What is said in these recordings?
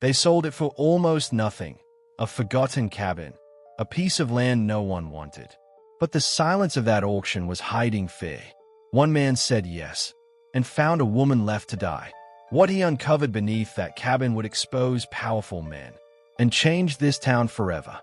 They sold it for almost nothing. A forgotten cabin. A piece of land no one wanted. But the silence of that auction was hiding fear. One man said yes, and found a woman left to die. What he uncovered beneath that cabin would expose powerful men, and change this town forever.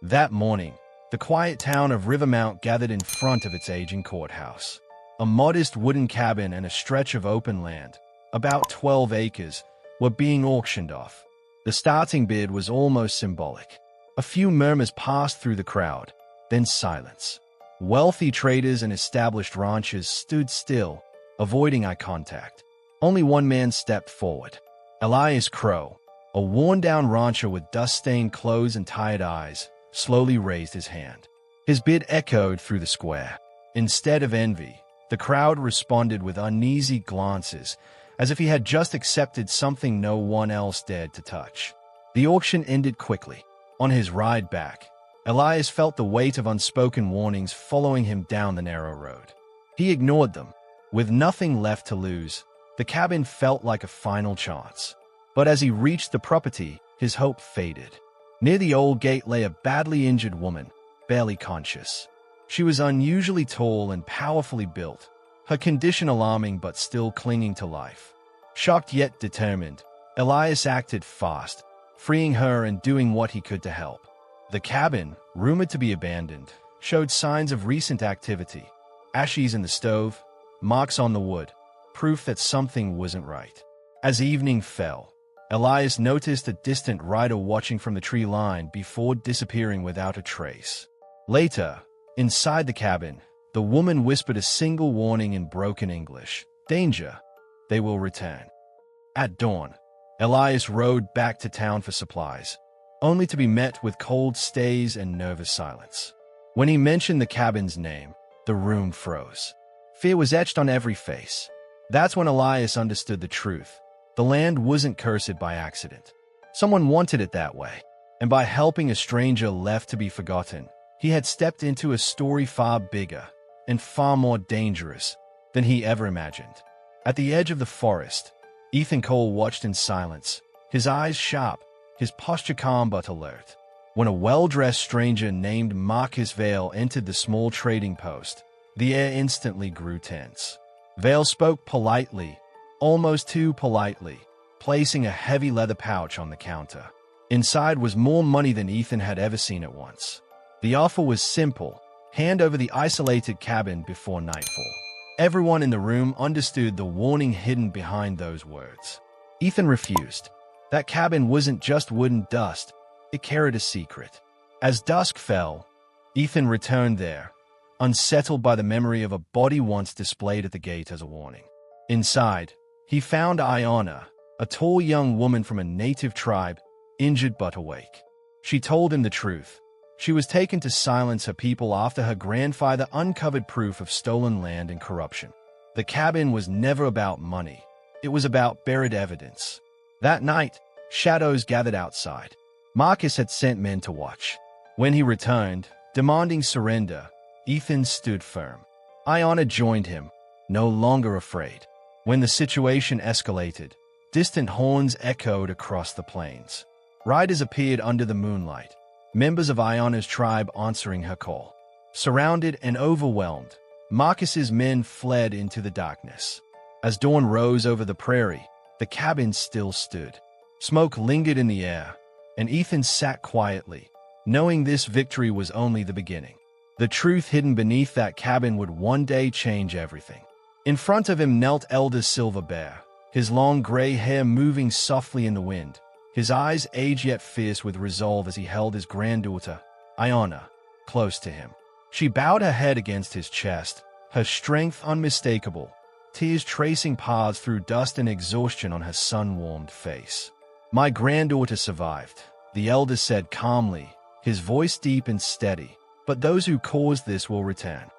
That morning, the quiet town of Rivermount gathered in front of its aging courthouse. A modest wooden cabin and a stretch of open land, about 12 acres, were being auctioned off. The starting bid was almost symbolic. A few murmurs passed through the crowd, then silence. Wealthy traders and established ranchers stood still, avoiding eye contact. Only one man stepped forward. Elias Crow, a worn-down rancher with dust-stained clothes and tired eyes, slowly raised his hand. His bid echoed through the square. Instead of envy, the crowd responded with uneasy glances, as if he had just accepted something no one else dared to touch. The auction ended quickly. On his ride back, Elias felt the weight of unspoken warnings following him down the narrow road. He ignored them. With nothing left to lose, the cabin felt like a final chance. But as he reached the property, his hope faded. Near the old gate lay a badly injured woman, barely conscious. She was unusually tall and powerfully built, her condition alarming but still clinging to life. Shocked yet determined, Elias acted fast, freeing her and doing what he could to help. The cabin, rumored to be abandoned, showed signs of recent activity. Ashes in the stove, marks on the wood, proof that something wasn't right. As evening fell, Elias noticed a distant rider watching from the tree line before disappearing without a trace. Later, inside the cabin, the woman whispered a single warning in broken English. Danger. They will return. At dawn, Elias rode back to town for supplies, only to be met with cold stays and nervous silence. When he mentioned the cabin's name, the room froze. Fear was etched on every face. That's when Elias understood the truth. The land wasn't cursed by accident. Someone wanted it that way, and by helping a stranger left to be forgotten, he had stepped into a story far bigger and far more dangerous than he ever imagined. At the edge of the forest, Ethan Cole watched in silence, his eyes sharp, his posture calm but alert. When a well-dressed stranger named Marcus Vale entered the small trading post, the air instantly grew tense. Vale spoke politely, almost too politely, placing a heavy leather pouch on the counter. Inside was more money than Ethan had ever seen at once. The offer was simple: hand over the isolated cabin before nightfall. Everyone in the room understood the warning hidden behind those words. Ethan refused. That cabin wasn't just wooden dust, it carried a secret. As dusk fell, Ethan returned there, unsettled by the memory of a body once displayed at the gate as a warning. Inside, he found Iona, a tall young woman from a native tribe, injured but awake. She told him the truth. She was taken to silence her people after her grandfather uncovered proof of stolen land and corruption. The cabin was never about money. It was about buried evidence. That night, shadows gathered outside. Marcus had sent men to watch. When he returned, demanding surrender, Ethan stood firm. Iona joined him, no longer afraid. When the situation escalated, distant horns echoed across the plains. Riders appeared under the moonlight, members of Iona's tribe answering her call. Surrounded and overwhelmed, Marcus's men fled into the darkness. As dawn rose over the prairie, the cabin still stood. Smoke lingered in the air, and Ethan sat quietly, knowing this victory was only the beginning. The truth hidden beneath that cabin would one day change everything. In front of him knelt Elder Silver Bear, his long gray hair moving softly in the wind, his eyes aged yet fierce with resolve as he held his granddaughter, Iona, close to him. She bowed her head against his chest, her strength unmistakable, tears tracing paths through dust and exhaustion on her sun-warmed face. "My granddaughter survived," the elder said calmly, his voice deep and steady, "but those who caused this will return."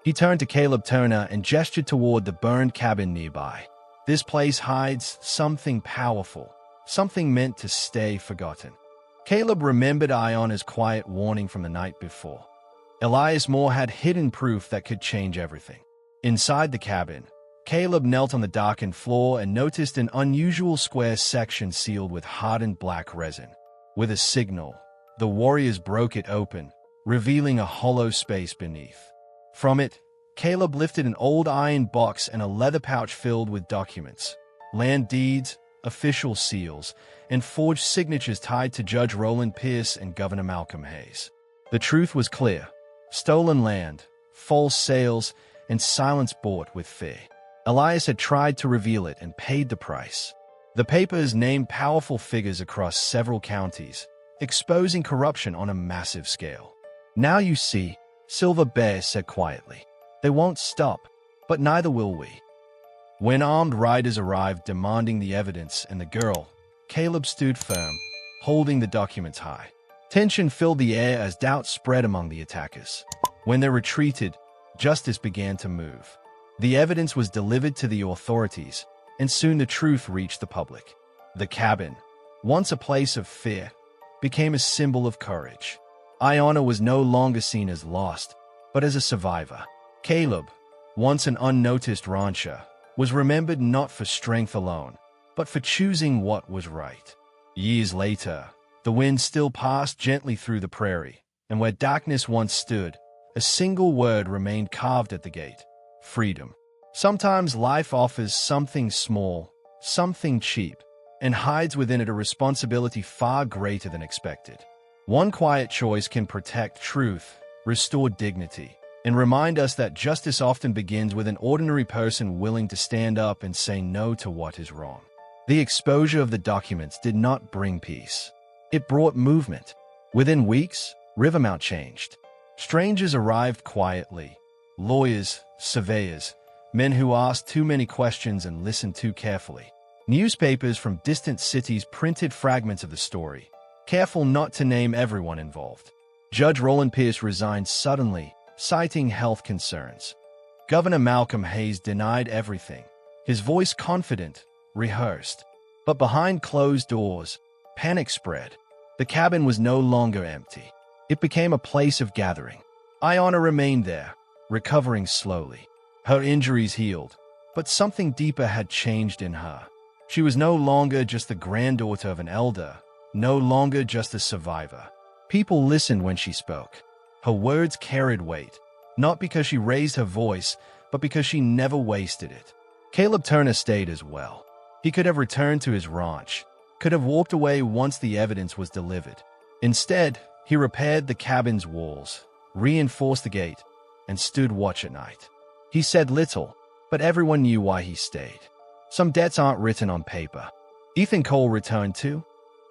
He turned to Caleb Turner and gestured toward the burned cabin nearby. "This place hides something powerful, something meant to stay forgotten." Caleb remembered Iona's quiet warning from the night before. Elias Moore had hidden proof that could change everything. Inside the cabin, Caleb knelt on the darkened floor and noticed an unusual square section sealed with hardened black resin. With a signal, the warriors broke it open, revealing a hollow space beneath. From it, Caleb lifted an old iron box and a leather pouch filled with documents, land deeds, official seals, and forged signatures tied to Judge Roland Pierce and Governor Malcolm Hayes. The truth was clear: stolen land, false sales, and silence bought with fear. Elias had tried to reveal it and paid the price. The papers named powerful figures across several counties, exposing corruption on a massive scale. "Now you see," Silver Bear said quietly. "They won't stop, but neither will we." When armed riders arrived demanding the evidence and the girl, Caleb stood firm, holding the documents high. Tension filled the air as doubt spread among the attackers. When they retreated, justice began to move. The evidence was delivered to the authorities, and soon the truth reached the public. The cabin, once a place of fear, became a symbol of courage. Iona was no longer seen as lost, but as a survivor. Caleb, once an unnoticed rancher, was remembered not for strength alone, but for choosing what was right. Years later, the wind still passed gently through the prairie, and where darkness once stood, a single word remained carved at the gate: freedom. Sometimes life offers something small, something cheap, and hides within it a responsibility far greater than expected. One quiet choice can protect truth, restore dignity, and remind us that justice often begins with an ordinary person willing to stand up and say no to what is wrong. The exposure of the documents did not bring peace. It brought movement. Within weeks, Rivermount changed. Strangers arrived quietly: lawyers, surveyors, men who asked too many questions and listened too carefully. Newspapers from distant cities printed fragments of the story, careful not to name everyone involved. Judge Roland Pierce resigned suddenly, citing health concerns. Governor Malcolm Hayes denied everything, his voice confident, rehearsed. But behind closed doors, panic spread. The cabin was no longer empty. It became a place of gathering. Iona remained there, recovering slowly. Her injuries healed, but something deeper had changed in her. She was no longer just the granddaughter of an elder, no longer just a survivor. People listened when she spoke. Her words carried weight, not because she raised her voice, but because she never wasted it. Caleb Turner stayed as well. He could have returned to his ranch, could have walked away once the evidence was delivered. Instead, he repaired the cabin's walls, reinforced the gate, and stood watch at night. He said little, but everyone knew why he stayed. Some debts aren't written on paper. Ethan Cole returned too,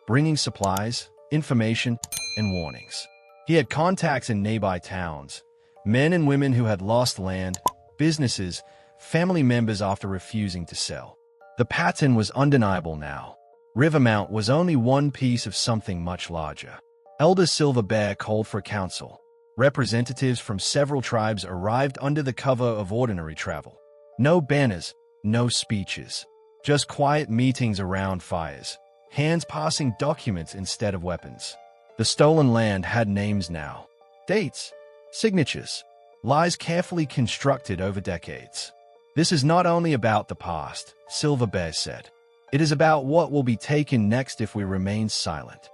bringing supplies, information, and warnings. He had contacts in nearby towns, men and women who had lost land, businesses, family members after refusing to sell. The pattern was undeniable now. Rivermount was only one piece of something much larger. Elder Silver Bear called for council. Representatives from several tribes arrived under the cover of ordinary travel. No banners, no speeches, just quiet meetings around fires, hands passing documents instead of weapons. The stolen land had names now, dates, signatures, lies carefully constructed over decades. "This is not only about the past," Silver Bear said. "It is about what will be taken next if we remain silent."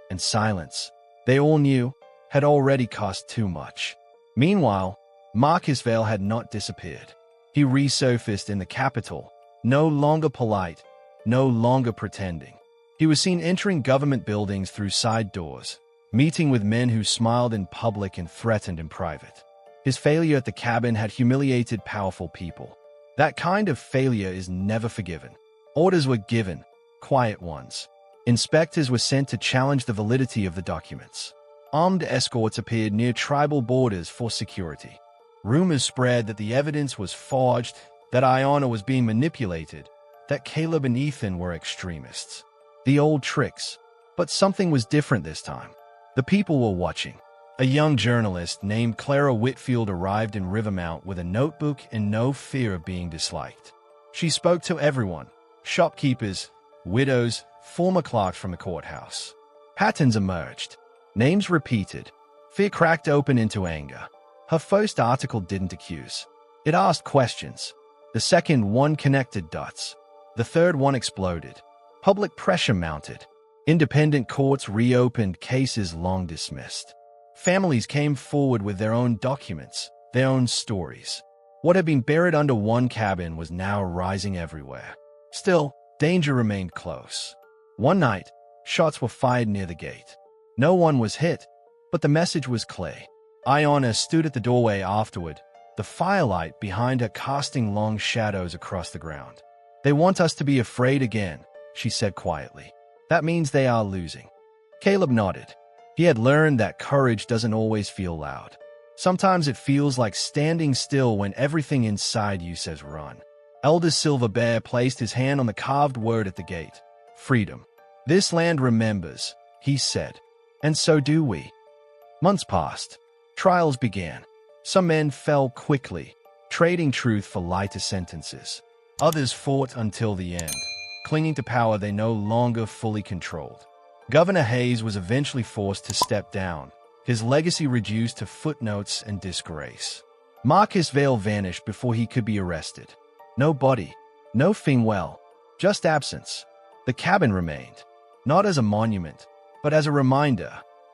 And silence, they all knew, had already cost too much. Meanwhile, Marcus Vale had not disappeared. He resurfaced in the capital, no longer polite, no longer pretending. He was seen entering government buildings through side doors, meeting with men who smiled in public and threatened in private. His failure at the cabin had humiliated powerful people. That kind of failure is never forgiven. Orders were given, quiet ones. Inspectors were sent to challenge the validity of the documents. Armed escorts appeared near tribal borders for security. Rumors spread that the evidence was forged, that Iona was being manipulated, that Caleb and Ethan were extremists. The old tricks. But something was different this time. The people were watching. A young journalist named Clara Whitfield arrived in Rivermount with a notebook and no fear of being disliked. She spoke to everyone: shopkeepers, widows, former clerks from the courthouse. Patterns emerged. Names repeated. Fear cracked open into anger. Her first article didn't accuse. It asked questions. The second one connected dots. The third one exploded. Public pressure mounted. Independent courts reopened cases long dismissed. Families came forward with their own documents, their own stories. What had been buried under one cabin was now rising everywhere. Still, danger remained close. One night, shots were fired near the gate. No one was hit, but the message was clear. Iona stood at the doorway afterward, the firelight behind her casting long shadows across the ground. "They want us to be afraid again," she said quietly. "That means they are losing." Caleb nodded. He had learned that courage doesn't always feel loud. Sometimes it feels like standing still when everything inside you says run. Elder Silver Bear placed his hand on the carved word at the gate. "Freedom. This land remembers," he said. "And so do we." Months passed. Trials began. Some men fell quickly, trading truth for lighter sentences. Others fought until the end, clinging to power they no longer fully controlled. Governor Hayes was eventually forced to step down, his legacy reduced to footnotes and disgrace. Marcus Vale vanished before he could be arrested. No body, no farewell, just absence. The cabin remained, not as a monument, but as a reminder.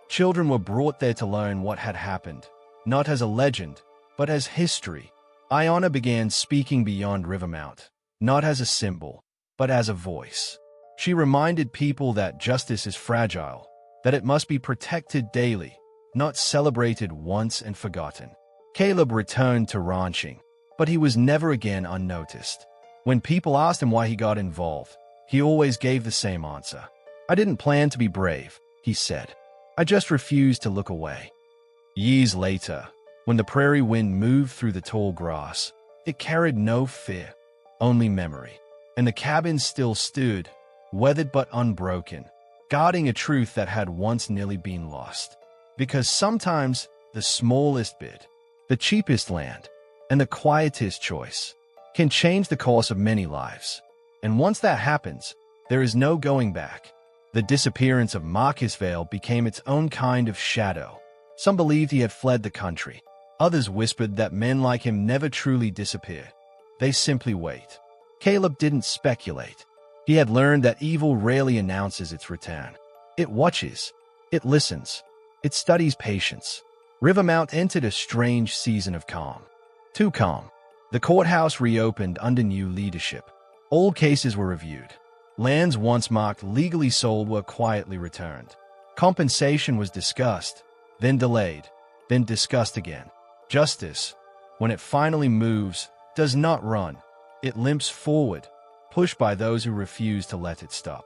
Children were brought there to learn what had happened, not as a legend, but as history. Iona began speaking beyond Rivermount, not as a symbol, but as a voice. She reminded people that justice is fragile, that it must be protected daily, not celebrated once and forgotten. Caleb returned to ranching, but he was never again unnoticed. When people asked him why he got involved, he always gave the same answer. "I didn't plan to be brave," he said. "I just refused to look away." Years later, when the prairie wind moved through the tall grass, it carried no fear, only memory. And the cabin still stood, weathered but unbroken, guarding a truth that had once nearly been lost. Because sometimes the smallest bit, the cheapest land, and the quietest choice can change the course of many lives. And once that happens, there is no going back. The disappearance of Marcus Vale became its own kind of shadow. Some believed he had fled the country. Others whispered that men like him never truly disappear. They simply wait. Caleb didn't speculate. He had learned that evil rarely announces its return. It watches. It listens. It studies patience. Rivermount entered a strange season of calm. Too calm. The courthouse reopened under new leadership. Old cases were reviewed. Lands once marked legally sold were quietly returned. Compensation was discussed, then delayed, then discussed again. Justice, when it finally moves, does not run. It limps forward, pushed by those who refuse to let it stop.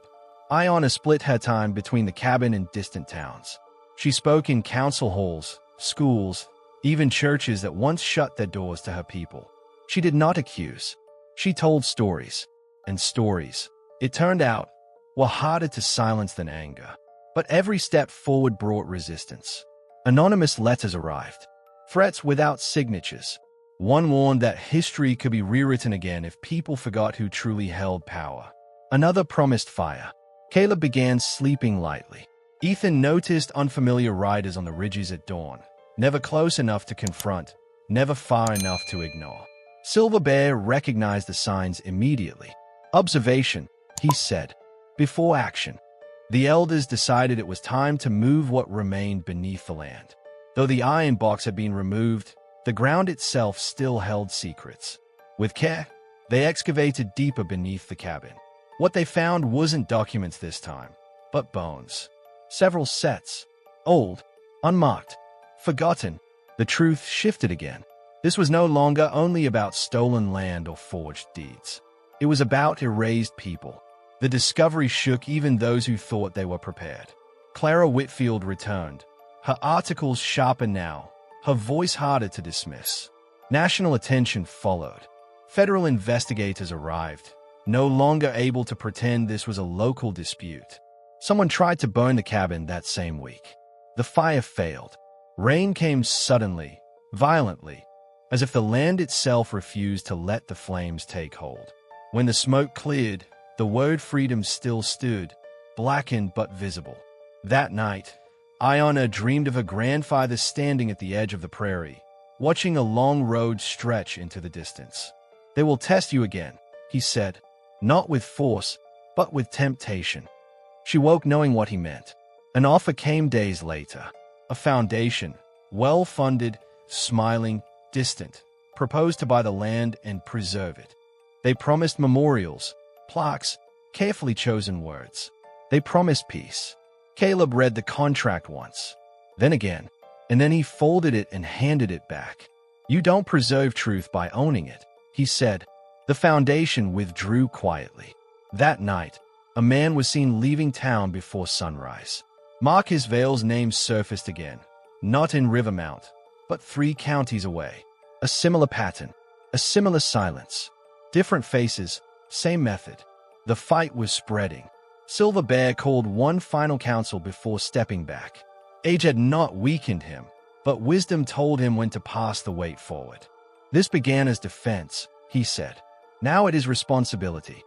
Iona split her time between the cabin and distant towns. She spoke in council halls, schools, even churches that once shut their doors to her people. She did not accuse. She told stories. And stories, it turned out, were harder to silence than anger. But every step forward brought resistance. Anonymous letters arrived. Threats without signatures. One warned that history could be rewritten again if people forgot who truly held power. Another promised fire. Caleb began sleeping lightly. Ethan noticed unfamiliar riders on the ridges at dawn, never close enough to confront, never far enough to ignore. Silver Bear recognized the signs immediately. "Observation," he said, "before action." The elders decided it was time to move what remained beneath the land. Though the iron box had been removed, the ground itself still held secrets. With care, they excavated deeper beneath the cabin. What they found wasn't documents this time, but bones. Several sets. Old, unmarked, forgotten. The truth shifted again. This was no longer only about stolen land or forged deeds. It was about erased people. The discovery shook even those who thought they were prepared. Clara Whitfield returned, her articles sharper now, her voice harder to dismiss. National attention followed. Federal investigators arrived, no longer able to pretend this was a local dispute. Someone tried to burn the cabin that same week. The fire failed. Rain came suddenly, violently, as if the land itself refused to let the flames take hold. When the smoke cleared, the word freedom still stood, blackened but visible. That night, Iona dreamed of her grandfather standing at the edge of the prairie, watching a long road stretch into the distance. They will test you again, he said, not with force, but with temptation. She woke knowing what he meant. An offer came days later. A foundation, well-funded, smiling, distant, proposed to buy the land and preserve it. They promised memorials, plaques, carefully chosen words. They promised peace. Caleb read the contract once, then again, and then he folded it and handed it back. You don't preserve truth by owning it, he said. The foundation withdrew quietly. That night, a man was seen leaving town before sunrise. Marcus Vale's name surfaced again, not in Rivermount, but 3 counties away. A similar pattern, a similar silence. Different faces, same method. The fight was spreading. Silver Bear called one final counsel before stepping back. Age had not weakened him, but wisdom told him when to pass the weight forward. This began as defense, he said. Now it is responsibility.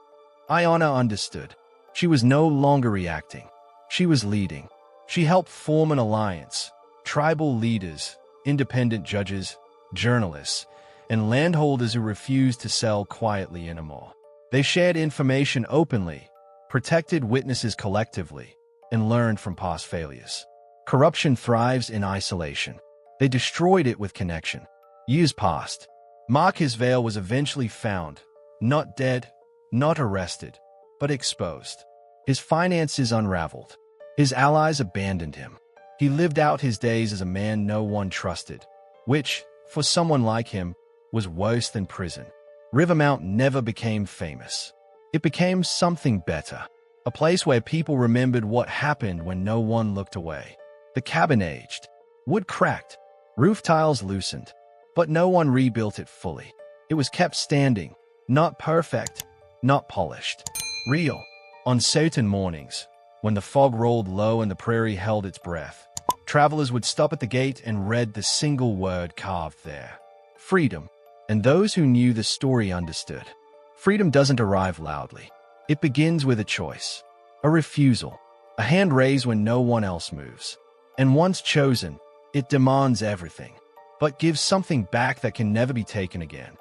Iona understood. She was no longer reacting. She was leading. She helped form an alliance. Tribal leaders, independent judges, journalists, and landholders who refused to sell quietly anymore. They shared information openly, protected witnesses collectively, and learned from past failures. Corruption thrives in isolation. They destroyed it with connection. Years passed. Marcus Vale was eventually found, not dead, not arrested, but exposed. His finances unraveled. His allies abandoned him. He lived out his days as a man no one trusted, which, for someone like him, was worse than prison. Rivermount never became famous. It became something better, a place where people remembered what happened when no one looked away. The cabin aged. Wood cracked. Roof tiles loosened. But no one rebuilt it fully. It was kept standing, not perfect, not polished. Real. On certain mornings, when the fog rolled low and the prairie held its breath, travelers would stop at the gate and read the single word carved there. Freedom. And those who knew the story understood. Freedom doesn't arrive loudly. It begins with a choice, a refusal, a hand raised when no one else moves. And once chosen, it demands everything, but gives something back that can never be taken again.